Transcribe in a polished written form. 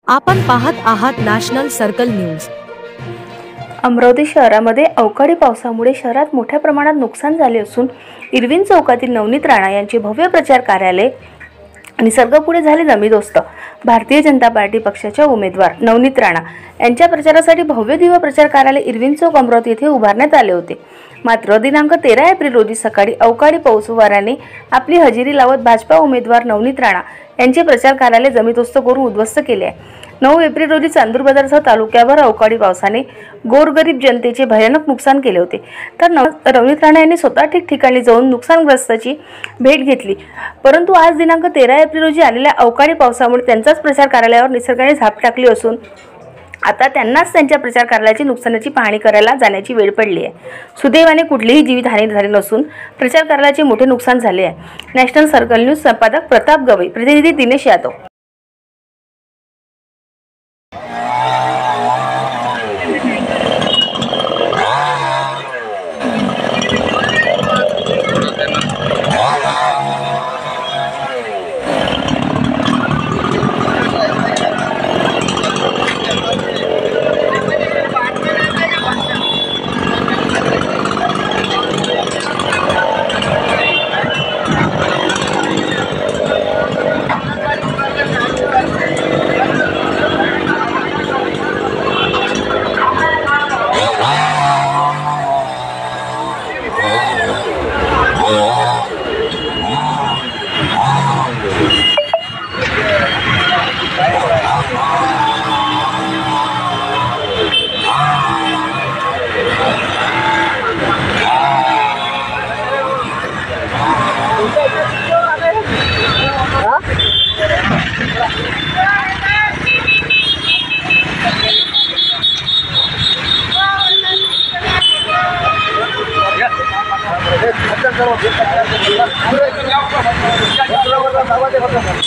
आपण पाहत आहात नॅशनल सर्कल न्यूज। अमरावती शहरामध्ये अवकाळी पावसामुळे शहरात मोठ्या प्रमाणात नुकसान झाले असून इरविन चौकातील नवनीत राणा यांचे भव्य प्रचार कार्यालय निसर्गपुढे झाले जमीदोस्त। भारतीय जनता पार्टी पक्षाच्या उमेदवार नवनीत राणा यांच्या प्रचारासाठी भव्य दिव्य प्रचार कार्यालय इरविन चौक अमरावती येथे उभारण्यात आले होते। मात्र दिनांक 13 एप्रिल रोजी सकाळी अवकाळी पाऊस वाऱ्याने आपली हजेरी लावत भाजपा उमेदवार नवनीत राणा यांचे प्रचार कार्यालय जमीदोस्त करून उद्ध्वस्त केले आहे। 9 एप्रिल रोजी चांदूर बाजारसह तालुक्याभर अवकाळी पावसाने गोरगरीब जनतेचे भयानक नुकसान केले होते। तर नवनीत राणा यांनी स्वतः ठिकठिकाणी जाऊन नुकसानग्रस्तांची भेट घेतली। परंतु आज दिनांक 13 एप्रिल रोजी आलेल्या अवकाळी पावसामुळे त्यांचाच प्रचार कार्यालयावर निसर्गाने झाप टाकली असून आता त्यांनाच त्यांच्या प्रचार कार्यालयाची नुकसानाची पाहणी करायला जाण्याची वेळ पडली आहे। सुदैवाने कुठलीही जीवितहानी झाली नसून प्रचार कार्यालयाचे मोठे नुकसान झाले आहे। नॅशनल सर्कल न्यूज संपादक प्रताप गवई, प्रतिनिधी दिनेश यादव। अच्छा